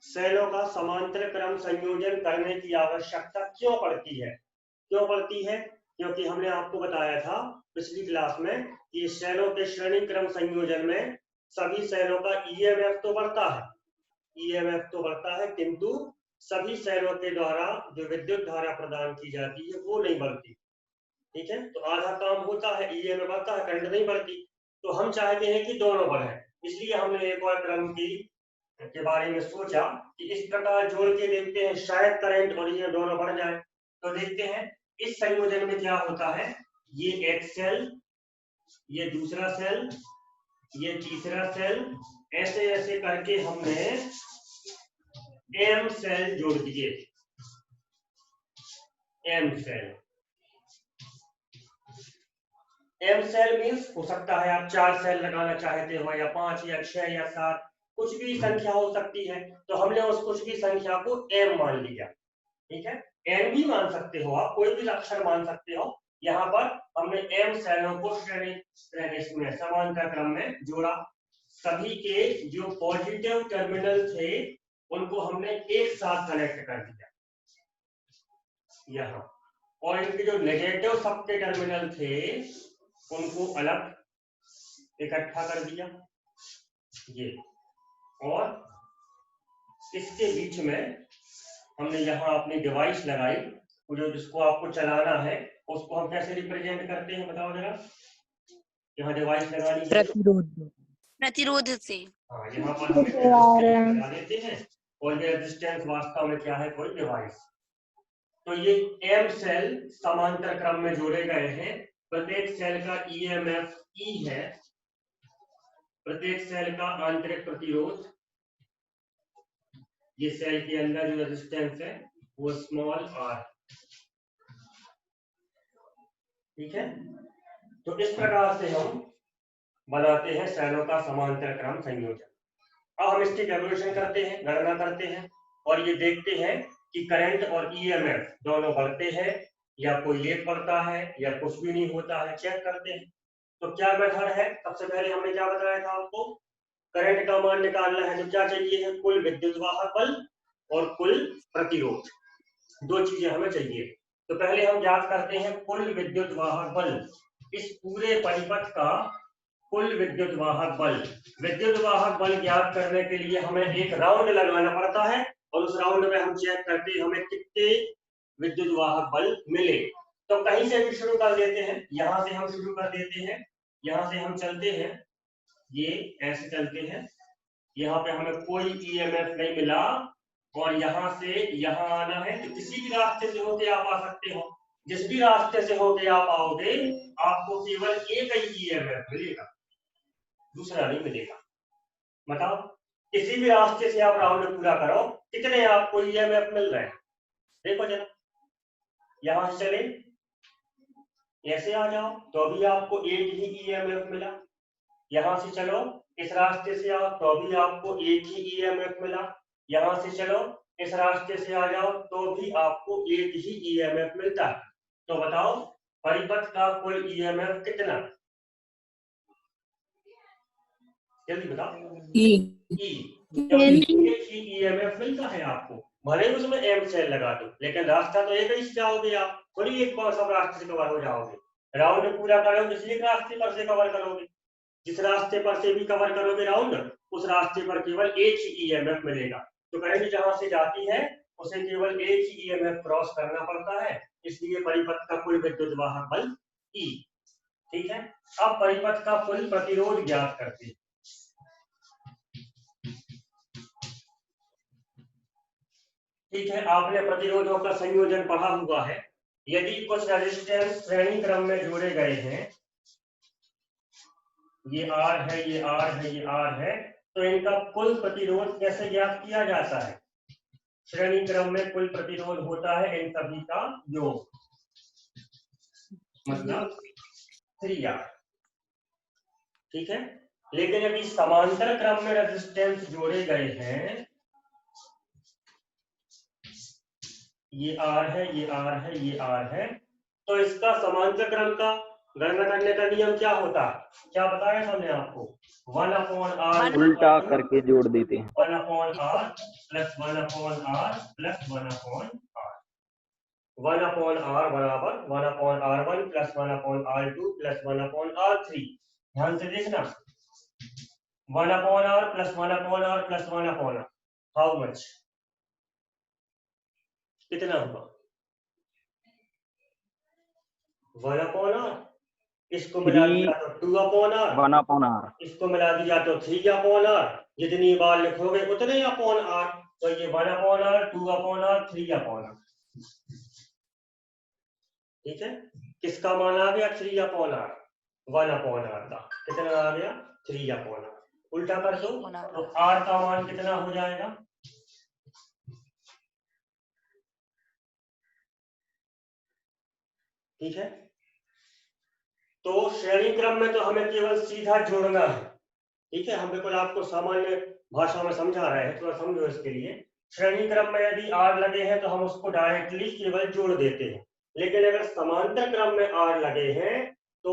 सेलों का समांतर क्रम संयोजन करने की आवश्यकता क्यों पड़ती है? क्योंकि हमने आपको बताया था पिछली क्लास में कि सेलों के श्रेणी क्रम संयोजन में सभी सेलों का ईएमएफ तो बढ़ता है, किंतु सभी सेलों के द्वारा जो विद्युत धारा प्रदान की जाती है वो नहीं बढ़ती। ठीक है, तो आधा काम होता है, ईएमएफ बढ़ता है, करंट नहीं बढ़ती। तो हम चाहते हैं कि दोनों बढ़े, इसलिए हमने एक और क्रम के बारे में सोचा कि इस प्रकार जोड़ के देखते हैं, शायद करंट और ये दोनों बढ़ जाए। तो देखते हैं इस संयोजन में क्या होता है। ये एक सेल, ये दूसरा सेल, ये तीसरा सेल, ऐसे ऐसे करके हमने एम सेल जोड़ दिए। एम सेल मीन्स हो सकता है आप 4 सेल लगाना चाहते हो, या 5 या 6 या 7, कुछ भी संख्या हो सकती है। तो हमने उस कुछ भी संख्या को एम मान लिया। ठीक है, एन भी मान सकते हो आप, कोई भी अक्षर मान सकते हो। यहाँ पर हमने एम सेलों को श्रेणी में समांतर क्रम में जोड़ा। सभी के जो पॉजिटिव टर्मिनल थे उनको हमने एक साथ कनेक्ट कर दिया यहाँ, और इनके जो नेगेटिव सबके टर्मिनल थे उनको अलग इकट्ठा कर दिया ये। और इसके बीच में हमने यहाँ अपनी डिवाइस लगाई, जो जिसको आपको चलाना है उसको हम कैसे रिप्रेजेंट करते हैं बताओ जरा। यहाँ डिवाइस लगानी है प्रतिरोध से। हाँ, यहाँ पर हम रेजिस्टेंस लगा देते हैं, और ये रेजिस्टेंस वास्तव में क्या है, कोई डिवाइस। तो ये एम सेल समांतर क्रम में जोड़े गए हैं। प्रत्येक सेल का ईएमएफ ई है, प्रत्येक सेल का आंतरिक प्रतिरोध, ये सेल के अंदर जो रेजिस्टेंस है वो स्मॉल आर। ठीक है, तो इस प्रकार से हम बनाते हैं सेलों का समांतर क्रम संयोजन। अब हम इसकी कैलकुलेशन करते हैं, गणना करते हैं, और ये देखते हैं कि करंट और ईएमएफ दोनों बढ़ते हैं या कोई एक बढ़ता है या कुछ भी नहीं होता है, चेक करते हैं। तो क्या मेथड है, सबसे पहले हमने क्या बताया था आपको, करंट का मान निकालना है। तो क्या चाहिए है, कुल विद्युत वाहक बल और कुल प्रतिरोध, दो चीजें हमें चाहिए। तो पहले हम ज्ञात करते हैं कुल विद्युत वाहक बल। इस पूरे परिपथ का कुल विद्युत वाहक बल, विद्युत वाहक बल ज्ञात करने के लिए हमें एक राउंड लगाना पड़ता है, और उस राउंड में हम चेक करते हैं हमें कितने विद्युत वाहक बल मिले। तो कहीं से भी शुरू कर देते हैं, यहां से हम शुरू कर देते हैं, यहां से हम चलते हैं, ये ऐसे चलते हैं, यहाँ पे हमें कोई ईएमएफ नहीं मिला, और यहां से यहां आना है। तो किसी भी रास्ते से होके आप आ सकते हो, जिस भी रास्ते से होके आप आओगे आपको केवल एक ही ईएमएफ मिलेगा, दूसरा नहीं मिलेगा। बताओ किसी भी रास्ते से आप राउंड पूरा करो, कितने आपको ईएमएफ मिल रहे हैं, देखो जरा। यहां से चले, ऐसे आ जाओ तो भी आपको एक ही ईएमएफ मिला। यहां से चलो, इस रास्ते से आओ तो भी आपको एक ही ईएमएफ मिला। यहां से चलो, इस रास्ते से आ जाओ तो भी आपको एक ही ईएमएफ मिलता है। तो बताओ परिपथ का कुल ईएमएफ कितना, जल्दी बताओ। एक ही ईएमएफ मिलता है आपको, भले उसमें एम सेल लगा दो, लेकिन रास्ता तो एक ही से जाओगे आप, थोड़ी एक बार सब रास्ते से कवर हो जाओगे। राउंड पूरा करोगे जिस एक रास्ते पर से कवर करोगे, जिस रास्ते पर से भी कवर करोगे राउंड, उस रास्ते पर केवल एक ही ईएमएफ मिलेगा। तो करंट जहां से जाती है उसे केवल एक ही ईएमएफ क्रॉस करना पड़ता है, इसलिए परिपथ का कुल विद्युत वाहक बल ई। ठीक है, अब परिपथ का कुल प्रतिरोध ज्ञात करते हैं। ठीक है, आपने प्रतिरोधों का संयोजन पढ़ा हुआ है। यदि कुछ रेजिस्टेंस श्रेणी क्रम में जोड़े गए हैं, ये आर है, ये आर है, ये आर है, तो इनका कुल प्रतिरोध कैसे ज्ञात किया जाता है। श्रेणी क्रम में कुल प्रतिरोध होता है इन सभी का योग, मतलब 3R। ठीक है, लेकिन यदि समांतर क्रम में रेजिस्टेंस जोड़े गए हैं, ये आर है, ये आर है, ये आर है, तो इसका समांतर क्रम का गणना करने का नियम क्या होता है, क्या बताया हमने आपको, 1/r उल्टा करके जोड़ देते हैं। 1/r plus 1/r plus 1/r 1/r बराबर 1/r1 plus 1/r2 plus 1/r3। ध्यान से देखना, 1/r plus 1/r plus 1/r, how much, कितना होगा, 1/r, इसको मिला दिया तो 2/r, 1/r, इसको मिला दिया तो 3/r, जितनी बार लिखोगे उतने अपॉन r, तो ये 1/r 2/r 3/r, ठीक है। किसका मान आ गया 3/r, 1/r का कितना आ गया 3/r, उल्टा कर दो तो r का मान कितना हो जाएगा, ठीक है। तो श्रेणी क्रम में तो हमें केवल सीधा जोड़ना है, ठीक है। हम बिल्कुल आपको सामान्य भाषा में समझा रहे हैं, थोड़ा समझो इसके लिए। श्रेणी क्रम में यदि r लगे हैं तो हम उसको डायरेक्टली केवल जोड़ देते हैं, लेकिन अगर समांतर क्रम में r लगे हैं तो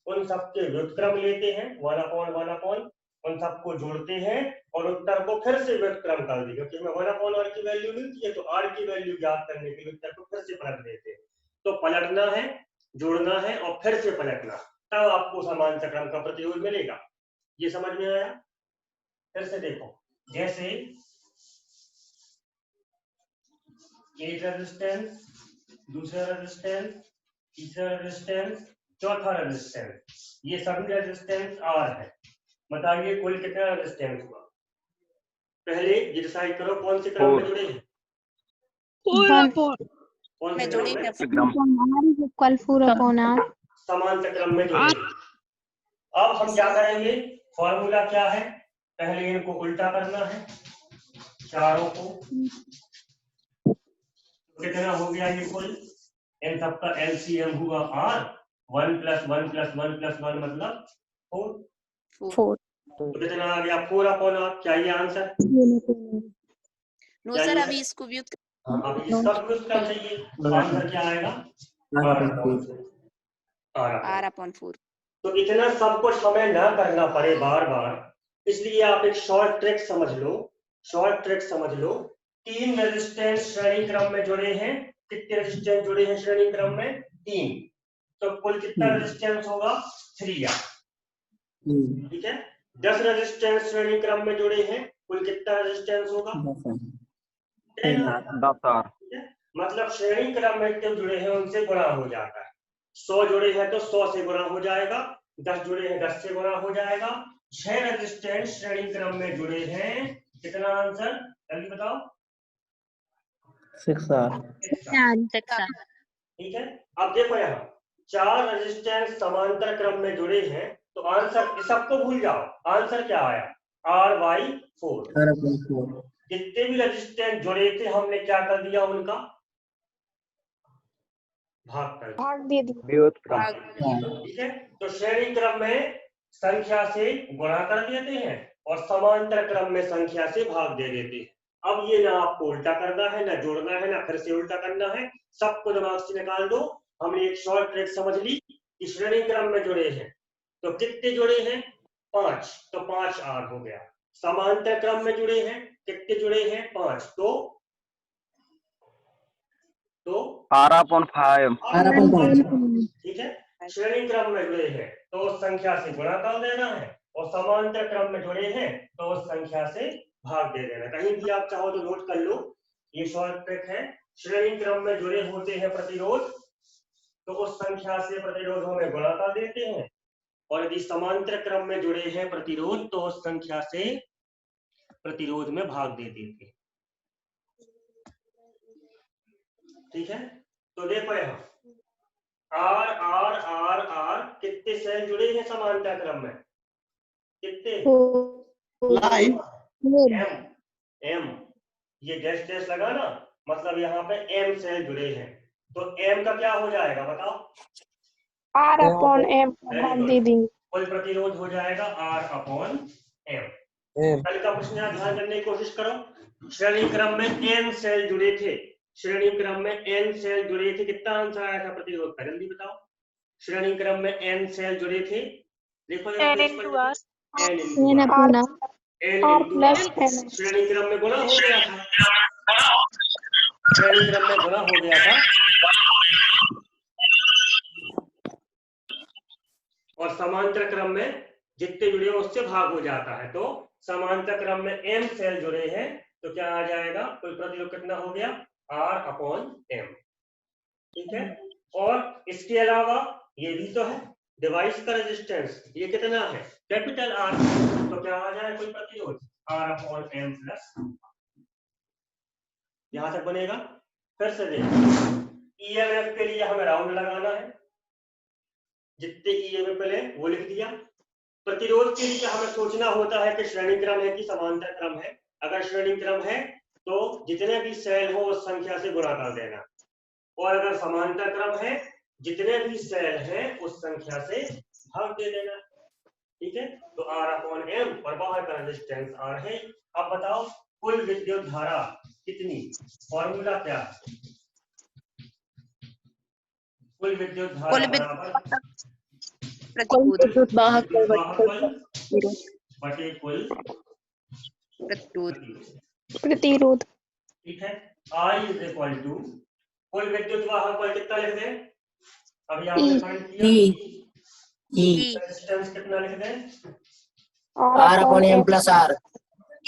उन सबके व्युत्क्रम लेते हैं 1/1, उन सबको जोड़ते हैं और उत्तर को फिर से व्युत्क्रम कर देंगे, क्योंकि हमें 1/r की वैल्यू मिलती है, तो r की वैल्यू ज्ञात करने के लिए उत्तर को फिर से पलट देते हैं। तो पलटना है, जोड़ना है और फिर से पलटना, तब आपको समांतर क्रम का प्रतिरोध मिलेगा। ये समझ में आया? फिर से देखो, जैसे एक रेजिस्टेंस, दूसरा रेजिस्टेंस, तीसरा रेजिस्टेंस, चौथा रेजिस्टेंस, ये सभी रेजिस्टेंस R है। बताइए कुल कितना रेजिस्टेंस हुआ? पहले ये डिसाइड करो कौन से क्रम में जुड़े हैं, कौन से क्रम में, समांतर क्रम में जुड़े हैं। अब हम क्या करेंगे, फॉर्मूला क्या है, पहले इनको उल्टा करना है चारों को, कितना हो गया ये कुल, इन सबका LCM हुआ R, 1 + 1 + 1 + 1 मतलब 4, तो कितना आ गया 4/r। क्या ये आंसर? नो सर, अभी इसको व्युत्क्रम, अभी इसका व्युत्क्रम चाहिए, आंसर क्या आएगा r/4। तो इतना सब कुछ हमें ना करना पड़े बार बार, इसलिए आप एक शॉर्ट ट्रिक समझ लो, शॉर्ट ट्रिक समझ लो। 3 रेजिस्टेंस श्रेणी क्रम में जुड़े हैं, कितने रेजिस्टेंस जुड़े हैं श्रेणी क्रम में, 3, तो कुल कितना रेजिस्टेंस होगा 3R, ठीक है। 10 रेजिस्टेंस श्रेणी क्रम में जुड़े हैं, कुल कितना रेजिस्टेंस होगा 10R, मतलब श्रेणी क्रम में जो जुड़े हैं उनसे गुणा हो जाता है, 100 जुड़े हैं तो 100 से गुणा हो जाएगा, 10 जुड़े हैं 10 से गुणा हो जाएगा। 6 रेजिस्टेंस श्रेणी क्रम में जुड़े हैं, कितना आंसर जल्दी बताओ, 6R, ठीक है। अब देखो यहाँ 4 रेजिस्टेंस समांतर क्रम में जुड़े हैं, तो आंसर सबको भूल जाओ, आंसर क्या आया R/4। जितने भी रेजिस्टेंस जुड़े थे हमने क्या कर दिया, उनका भाग दे दिया, ठीक है। तो श्रेणी क्रम में संख्या से गुणा कर देते हैं और समांतर क्रम में संख्या से भाग दे देते हैं। अब ये ना आपको उल्टा करना है, ना जोड़ना है, ना फिर से उल्टा करना है, सबको दिमाग से निकाल दो। हमने एक शॉर्ट ट्रिक समझ ली कि श्रेणी क्रम में जुड़े हैं तो कितने जुड़े हैं 5, तो 5R हो गया। समांतर क्रम में जुड़े हैं, कितने जुड़े हैं 5, तो R/5, ठीक है। श्रेणी क्रम में जुड़े हैं तो उस संख्या से गुणा कर देना है और समांतर क्रम में जुड़े हैं तो उस संख्या से भाग दे देना। कहीं भी आप चाहो तो नोट कर लो, ये शॉर्ट ट्रिक है। श्रेणी क्रम में जुड़े होते हैं प्रतिरोध तो उस संख्या से प्रतिरोधों में गुणा कर देते हैं, और यदि समांतर क्रम में जुड़े हैं प्रतिरोध तो उस संख्या से प्रतिरोध में भाग दे देते हैं, ठीक है। तो देखो यहाँ R R R R कितने सेल जुड़े हैं समांतर क्रम में, कितने, M ये डैश डैश लगा ना, मतलब यहाँ पे M सेल जुड़े हैं, तो M का क्या हो जाएगा बताओ, R/M दे देंगे, कुल प्रतिरोध हो जाएगा R/M। कल का प्रश्न ध्यान करने की कोशिश करो। श्रेणी क्रम में N सेल जुड़े थे, श्रेणी क्रम में N सेल जुड़े थे, कितना आंसर आया था प्रतिरोध का, जल्दी बताओ। श्रेणी क्रम में n सेल जुड़े थे। देखो जरा n पेज into पर, r n into n r, upon r n into r श्रेणी क्रम में गुणा हो गया था, श्रेणी क्रम में गुणा हो गया था, और समांतर क्रम में जितने जुड़े हो उससे भाग हो जाता है। तो समांतर क्रम में m सेल जुड़े हैं तो क्या आ जाएगा, कुल प्रतिरोध कितना हो गया, R/m। ठीक है, और इसके अलावा ये भी तो है डिवाइस का रेजिस्टेंस, ये कितना है, कैपिटल R, तो क्या आ जाए कुल प्रतिरोध R/m प्लस, यहां तक बनेगा। फिर से देखो, EMF के लिए हमें राउंड लगाना है, जितने EMF पहले वो लिख दिया। प्रतिरोध के लिए हमें सोचना होता है कि श्रेणी क्रम है कि समांतर क्रम है। अगर श्रेणी क्रम है तो जितने भी सेल हो उस संख्या से गुणा कर देना, और अगर समांतर क्रम है जितने भी सेल हैं उस संख्या से भाग दे देना। ठीक है, तो R/m और बाहर का रेजिस्टेंस R है। अब बताओ कुल विद्युत धारा कितनी, फॉर्मूला क्या है, कुल विद्युत धारा बराबर प्रतिरोध वाहक बटे कुल प्रतिरोध। ठीक है, I इज इक्वल टू कुल विद्युत वाहक बल कितना लिख दें, अभी आपने फाइंड किया, रेजिस्टेंस कितना लिख दें, R/m plus R,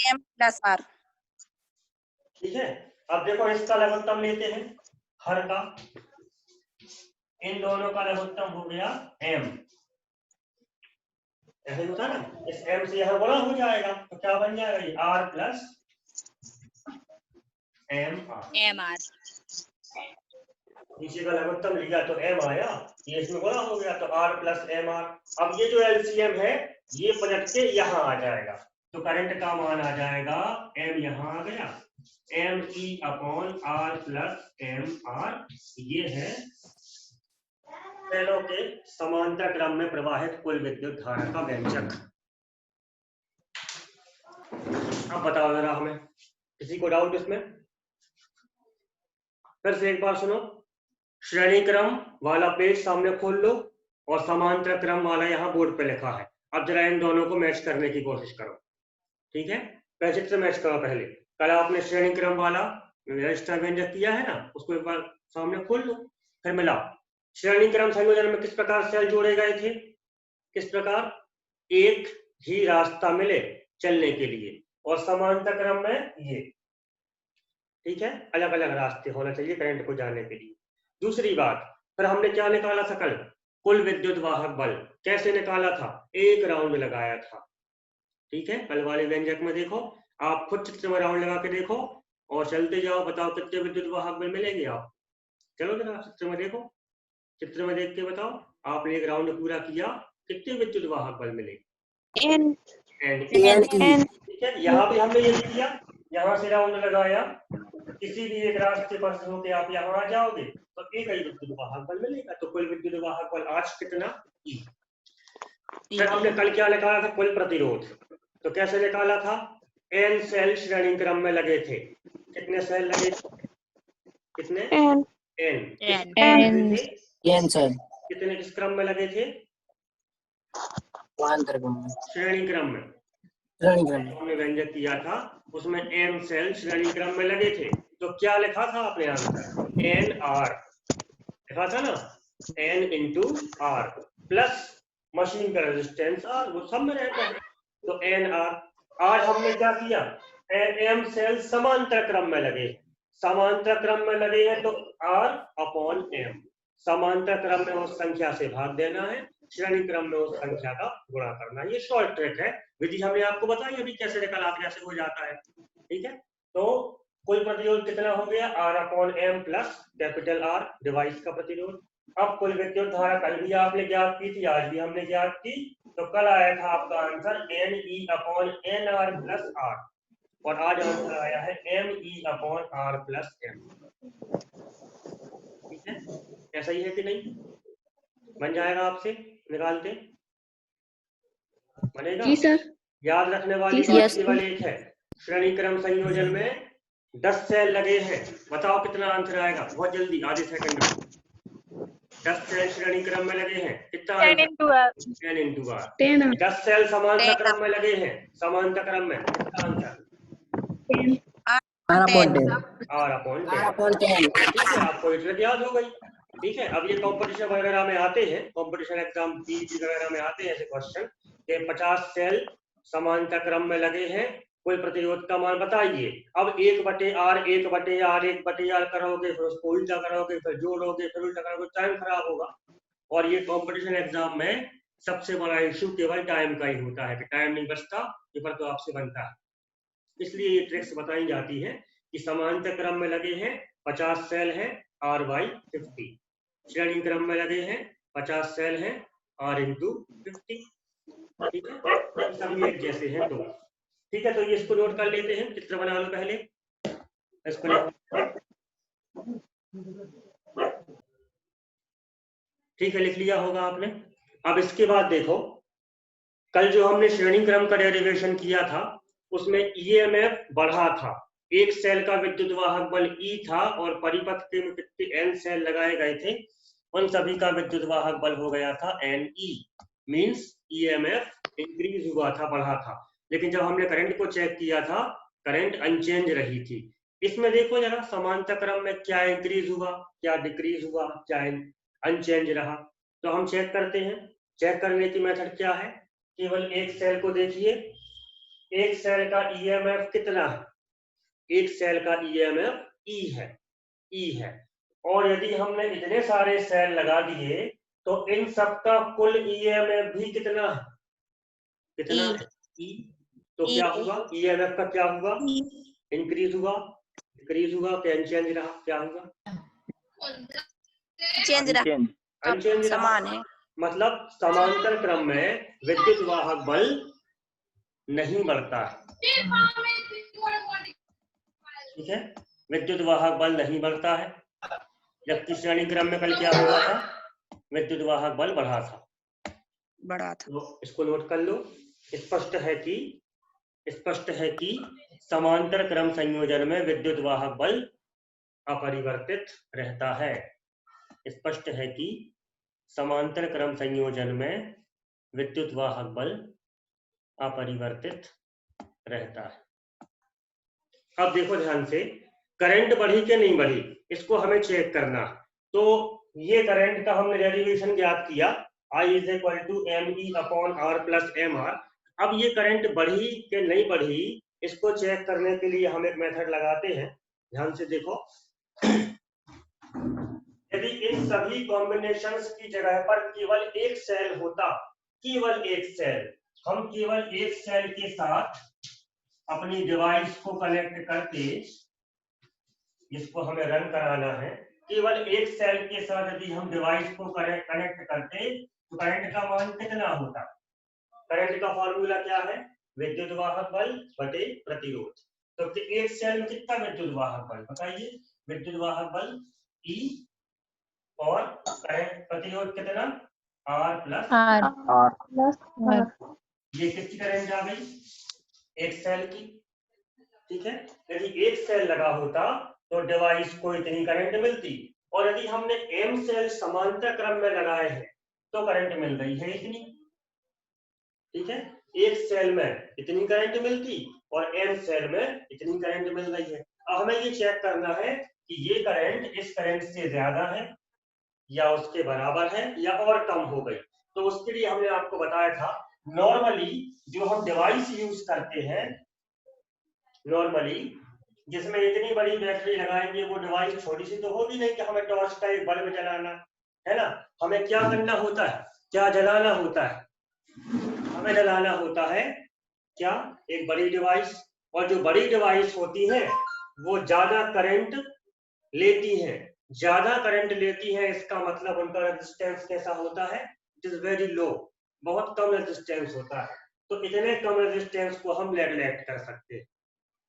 m plus r। ठीक है। अब देखो इसका लघुत्तम लेते हैं, हर का, इन दोनों का लघुत्तम हो गया m, ऐसे होता ना, इस m से यहां गुणा हो जाएगा तो क्या बन जाएगा, ये r प्लस mr, नीचे का लघुत्तम लिया तो m आया, ये इसमें गुणा हो गया तो r प्लस mr। अब ये जो LCM है ये पलट के यहाँ आ जाएगा तो करंट का मान आ जाएगा, m यहाँ आ गया, me/r प्लस mr, ये है सेलों के समांतर क्रम में प्रवाहित कुल विद्युत धारा का व्यंजक। अब बताओ जरा हमें, किसी को डाउट इसमें, फिर से एक बार सुनो, श्रेणी क्रम वाला पेज सामने खोल लो और समांतर क्रम वाला यहाँ बोर्ड पे लिखा है। अब जरा इन दोनों को मैच करने की कोशिश करो। ठीक है, पैकेट से मैच करो। पहले कल आपने श्रेणी क्रम वाला रजिस्टर व्यंजक किया है ना, उसको एक बार सामने खोल लो, फिर मिलाओ। श्रेणी क्रम संयोजन में किस प्रकार सेल जोड़े गए थे, किस प्रकार, एक ही रास्ता मिले चलने के लिए, और समांतर क्रम में ये, ठीक है, अलग अलग रास्ते होना चाहिए करंट को जाने के लिए। दूसरी बात, फिर हमने क्या निकाला था कल, कुल विद्युत वाहक बल कैसे निकाला था, एक राउंड लगाया था। ठीक है, कल वाले व्यंजक में देखो, आप खुद चित्र में राउंड लगा के देखो और चलते जाओ, बताओ कितने विद्युत वाहक बल मिलेंगे आप, चलो जरा चित्र में देखो, चित्र में देख के बताओ, आपने एक राउंड पूरा किया, कितने विद्युत वाहक बल मिलेंगे, n। ठीक है, यहाँ भी हमने ये किया, यहाँ से राउंड लगाया, किसी भी एक रास्ते पर से होकर आप यहाँ आ जाओगे तो एक ही विद्युत वाहक बल मिलेगा, तो कुल विद्युत वाहक बल आज कितना, E। फिर हमने कल क्या निकाला था, कुल प्रतिरोध, तो कैसे निकाला था, n सेल श्रेणी क्रम में लगे थे, कितने सेल लगे, कितने, n कितने किस क्रम में लगे थे, श्रेणी क्रम में, हमने व्यंजक किया था उसमें m सेल श्रेणी क्रम में लगे थे, तो क्या लिखा था आपने आंसर, nr लिखा था ना, n into r plus machine का रेजिस्टेंस r, वो सब में रहता है, तो nr। आज हमने क्या किया, m सेल समांतर क्रम में लगे, समांतर क्रम में लगे हैं तो r/m, समांतर क्रम में उस संख्या से भाग देना है, श्रेणी क्रम में उस संख्या का गुणा करना है। ये शॉर्ट ट्रिक है, विधि हमने आपको बताई अभी कैसे निकाला, कैसे हो जाता है। ठीक है, तो कुल प्रतिरोध कितना हो गया, R/m plus capital R device का प्रतिरोध। अब कुल विद्युत धारा कल भी आपने ज्ञात की थी, आज भी हमने ज्ञात की, तो कल आया था आपका आंसर Ne/nr प्लस R, और आज आंसर आया है Me/R प्लस M। ठीक है, ऐसा ही है कि नहीं, बन जाएगा आपसे निकालते, बनेगा जी सर। याद रखने वाली बात केवल एक है, श्रेणी क्रम संयोजन में 10 सेल लगे हैं, बताओ कितना आंसर आएगा, बहुत जल्दी, आधे सेकंड में, 10 सेल श्रेणी क्रम में लगे हैं, कितना 10 into R. 10 into R। 10 10 cell समांतर 10 क्रम में लगे हैं, समांतर क्रम में, कितना आंसर? 10 10. R/10। ठीक है, आपको इतना याद हो गई। ठीक है, अब ये कंपटीशन वगैरह में आते हैं, कंपटीशन एग्जाम पीईटी वगैरह में आते हैं ऐसे क्वेश्चन कि 50 सेल समांतर क्रम में लगे हैं, कोई प्रतिरोध का मान बताइए। अब 1/R 1/R 1/R करोगे, फिर उसको उल्टा करोगे, फिर जोड़ोगे, फिर उल्टा करोगे, टाइम खराब होगा। और ये कंपटीशन एग्जाम में सबसे बड़ा इशू केवल टाइम का ही होता है कि टाइम नहीं बचता, पेपर तो आपसे बनता है। इसलिए ये ट्रिक्स बताई जाती है कि समांतर क्रम में लगे हैं 50 सेल हैं R/50, श्रेणी क्रम में लगे हैं 50 सेल हैं R/50। ठीक है, सभी एक जैसे हैं तो ठीक है। तो ये इसको नोट कर लेते हैं, चित्र बना लो पहले इसको। ठीक है, लिख लिया होगा आपने। अब इसके बाद देखो, कल जो हमने श्रेणी क्रम का डेरिवेशन किया था उसमें ईएमएफ बढ़ा था, एक सेल का विद्युत वाहक बल ई था और परिपथ के में कितने एन सेल लगाए गए थे, उन सभी का विद्युत वाहक बल हो गया था N E. Means EMF increase हुआ था, बढ़ा था। लेकिन जब हमने करंट को चेक किया था, करंट अनचेंज रही थी। इसमें देखो जरा, समांतर क्रम में क्या इंक्रीज हुआ, क्या डिक्रीज हुआ, क्या अनचेंज रहा। तो हम चेक करते हैं। चेक करने की मेथड क्या है? केवल एक सेल को देखिए, एक सेल का ईएमएफ कितना है? एक सेल का ईएमएफ ई है, ई है। और यदि हमने इतने सारे सेल लगा दिए तो इन सबका कुल ईएमएफ भी कितना है? कितना है? ई। तो क्या हुआ? ईएमएफ का क्या हुआ? इंक्रीज हुआ, डिक्रीज हुआ, अनचेंज रहा, क्या हुआ? चेंज रहा, अनचेंज रहा। समान है। मतलब समांतर क्रम में विद्युत वाहक बल नहीं बढ़ता है। ठीक है, विद्युत वाहक बल नहीं बढ़ता है। जबकि श्रेणी क्रम में कल क्या हुआ था? विद्युत वाहक बल बढ़ा था। तो इसको नोट कर लो। स्पष्ट है कि समांतर क्रम संयोजन में विद्युत वाहक बल अपरिवर्तित रहता है। स्पष्ट है कि समांतर क्रम संयोजन में विद्युत वाहक बल अपरिवर्तित रहता है। अब देखो ध्यान से, करंट बढ़ी कि नहीं बढ़ी, इसको हमें चेक करना। तो ये करंट का हमने डेरिवेशन ज्ञात किया, I = ME/R+MR। अब ये करंट बढ़ी कि नहीं बढ़ी, इसको चेक करने के लिए हम एक मेथड लगाते हैं। ध्यान से देखो, यदि इन सभी कॉम्बिनेशंस की जगह पर केवल एक सेल होता, केवल एक सेल, हम केवल एक सेल के साथ अपनी डिवाइस को कनेक्ट करके, जिसको हमें रन कराना है, केवल एक सेल के साथ यदि हम डिवाइस को कनेक्ट करते तो करंट का मान कितना होता? करंट का फॉर्मूला क्या है? विद्युत वाहक बल बटे प्रतिरोध। तो एक सेल में कितना विद्युत वाहक बल बताइए? विद्युत वाहक बल E और करंट प्रतिरोध कितना? R+R। ये किसकी करंट आ गई? एक सेल की। ठीक है, यदि एक सेल लगा होता तो डिवाइस को इतनी करंट मिलती, और यदि हमने m सेल समांतर क्रम में लगाए हैं तो करंट मिल रही है इतनी। ठीक है, एक सेल में इतनी करंट मिलती और m सेल में इतनी करंट मिल रही है। अब हमें ये चेक करना है कि ये करंट इस करंट से ज्यादा है या उसके बराबर है या और कम हो गई। तो उसके लिए हमने आपको बताया था, नॉर्मली जो हम डिवाइस यूज करते हैं, नॉर्मली जिसमें इतनी बड़ी बैटरी लगाएंगे, वो डिवाइस छोटी सी तो होगी नहीं कि हमें टॉर्च का एक बल्ब जलाना है ना। हमें क्या करना होता है? क्या जलाना होता है? हमें जलाना होता है क्या? एक बड़ी डिवाइस। और जो बड़ी डिवाइस होती है वो ज्यादा करंट लेती है। ज्यादा करंट लेती है, इसका मतलब उनका रेजिस्टेंस कैसा होता है? इट इज वेरी लो, बहुत कम रेजिस्टेंस होता है। तो इतने कम रेजिस्टेंस को हम नेगलेक्ट कर सकते हैं।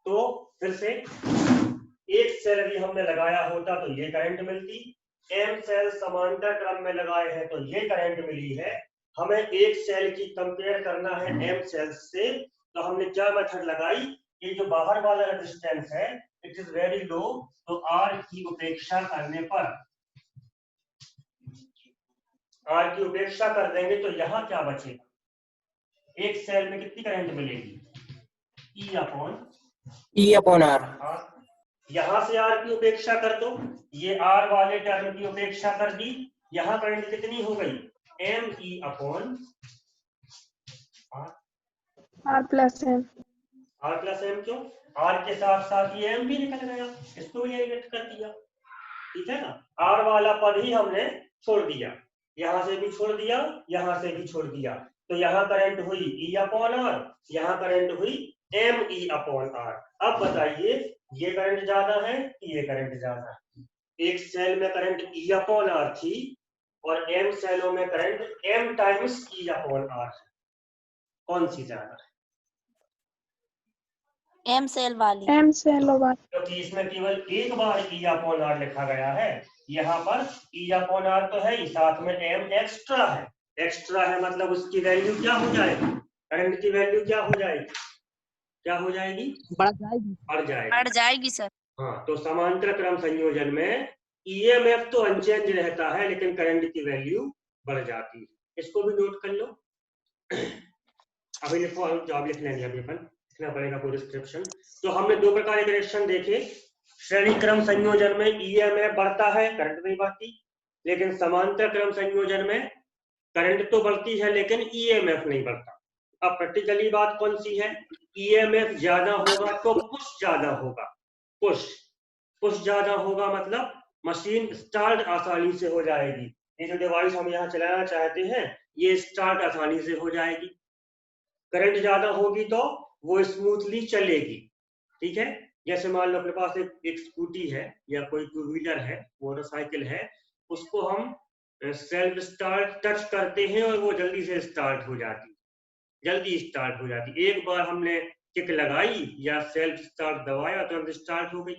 तो फिर से, एक सेल भी हमने लगाया होता तो ये करंट मिलती, m सेल समांतर क्रम में लगाए हैं तो ये करंट मिली है। हमें एक सेल की कंपेयर करना है m सेल से, तो हमने क्या मेथड लगाई? ये जो बाहर वाला रेजिस्टेंस है इट इज वेरी लो, तो R की उपेक्षा करने पर आर की उपेक्षा कर देंगे तो यहाँ क्या बचेगा, एक सेल में कितनी करंट मिलेगी, E अपॉन आर। यहाँ से आर की उपेक्षा कर दो, ये आर वाले टर्म की उपेक्षा कर दी, यहाँ करंट कितनी हो गई, ME upon R plus M। R plus M, क्यों, आर के साथ साथ ये एम भी निकल गया, इसको भी एलिमिनेट कर दिया, ठीक है ना। आर वाला पद ही हमने छोड़ दिया, यहाँ से भी छोड़ दिया, यहाँ से भी छोड़ दिया, तो यहाँ करंट हुई E अपॉन आर, यहाँ करंट हुई ME अपॉन आर। अब बताइए ये करंट ज्यादा है कि ये करंट ज्यादा है, एक सेल में करंट E अपॉन आर थी और M सेलों में current M times E upon R, कौन सी ज्यादा है, एम सेल वाली। M सेल वाली। क्योंकि इसमें केवल एक बार E अपॉन आर लिखा गया है, यहाँ पर E अपॉन आर तो है ही, साथ में M एक्स्ट्रा है, एक्स्ट्रा है मतलब उसकी वैल्यू क्या हो जाएगी, करंट की वैल्यू क्या हो जाएगी, क्या हो जाएगी, बढ़ जाएगी, बढ़ जाएगी सर। हाँ, तो समांतर क्रम संयोजन में EMF तो अनचेंज रहता है लेकिन करंट की वैल्यू बढ़ जाती है, इसको भी नोट कर लो। अभी लिखो, हम जवाब लिख लेंगे, अभी अपन लिखना पड़ेगा पूरी डिस्क्रिप्शन। तो हमने दो प्रकार के रिएक्शन देखे, श्रेणी क्रम संयोजन में EMF बढ़ता है, करंट नहीं बढ़ती, लेकिन समांतर क्रम संयोजन में करंट तो बढ़ती है लेकिन EMF नहीं बढ़ता। अब प्रैक्टिकली बात कौन सी है, EMF ज्यादा होगा तो पुश ज्यादा होगा, पुश ज्यादा होगा मतलब मशीन स्टार्ट आसानी से हो जाएगी, ये जो डिवाइस हम यहाँ चलाना चाहते हैं ये स्टार्ट आसानी से हो जाएगी। करंट ज्यादा होगी तो वो स्मूथली चलेगी, ठीक है। जैसे मान लो अपने पास एक स्कूटी है या कोई टू व्हीलर है, मोटरसाइकिल है, उसको हम सेल्फ स्टार्ट टच करते हैं और वो जल्दी से स्टार्ट हो जाती, जल्दी स्टार्ट हो जाती, एक बार हमने किक लगाई या सेल्फ स्टार्ट दबाया तो स्टार्ट हो गई।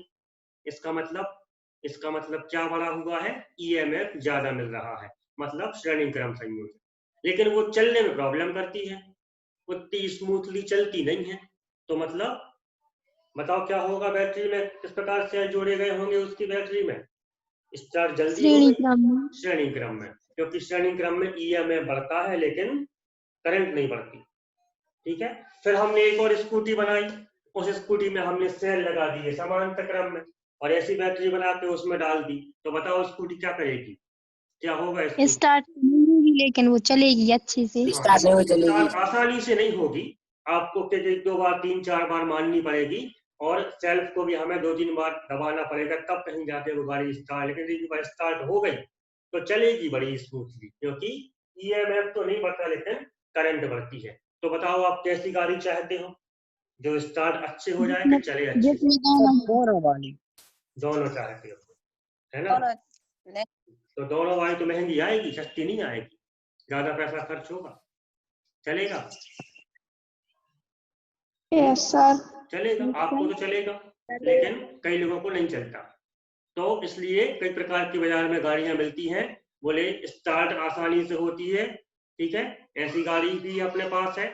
इसका मतलब क्या बड़ा हुआ है, EMF ज्यादा मिल रहा है, मतलब श्रेणी क्रम संयोजन। लेकिन वो चलने में प्रॉब्लम करती है, उतनी स्मूथली चलती नहीं है, तो मतलब बताओ क्या होगा, बैटरी में किस प्रकार से जोड़े गए होंगे उसकी बैटरी में, स्टार्ट जल्दी हो गई श्रेणी क्रम में, क्योंकि श्रेणी क्रम में EMF बढ़ता है लेकिन करंट नहीं बढ़ती, ठीक है। फिर हमने एक और स्कूटी बनाई, उस स्कूटी में हमने सेल लगा दिए समांतर क्रम में और ऐसी बैटरी बना के उसमें डाल दी, तो बताओ स्कूटी क्या करेगी, क्या होगा, स्टार्ट नहीं होगी लेकिन वो चलेगी अच्छे से। स्टार्ट नहीं चलेगी, आसानी से नहीं होगी, आपको एक दो बार 3-4 बार माननी पड़ेगी और सेल्फ को भी हमें 2-3 बार दबाना पड़ेगा, तब कहीं जाके वो गाड़ी स्टार्ट, लेकिन एक बार स्टार्ट हो गई तो चलेगी बड़ी स्मूथली, क्योंकि EMF तो नहीं बढ़ता लेकिन करंट बढ़ती है। तो बताओ आप कैसी गाड़ी चाहते हो, जो स्टार्ट अच्छे हो जाए कि चले अच्छे से, दोनों चाहते हो, है ना। तो दोनों वाली तो महंगी आएगी, सस्ती नहीं आएगी, ज्यादा पैसा खर्च होगा, चलेगा, यस सर, चलेगा, आपको तो चलेगा लेकिन कई लोगों को नहीं चलता। तो इसलिए कई प्रकार की बाजार में गाड़ियां मिलती हैं, बोले स्टार्ट आसानी से होती है, ठीक है, ऐसी गाड़ी भी अपने पास है,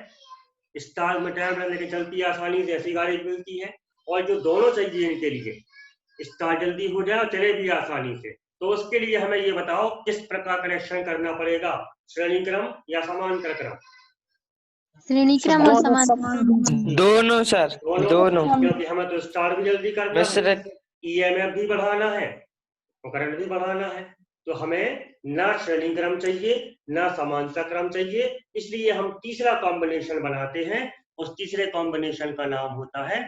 स्टार्ट में टाइम लेके चलती है आसानी से, ऐसी गाड़ी मिलती है। और जो दोनों चाहिए इनके लिए, स्टार्ट जल्दी हो जाए और चले भी आसानी से, तो उसके लिए हमें ये बताओ किस प्रकार कनेक्शन करना पड़ेगा, श्रेणी क्रम या समांतर क्रम, श्रेणी क्रम और समांतर दोनों सर, दोनों, क्योंकि हमें तो स्टार्ट भी जल्दी करना है, EMF भी बढ़ाना है और करंट भी बढ़ाना है, तो हमें ना श्रेणी क्रम चाहिए ना समांतर क्रम चाहिए, इसलिए हम तीसरा कॉम्बिनेशन बनाते हैं, उस तीसरे कॉम्बिनेशन का नाम होता है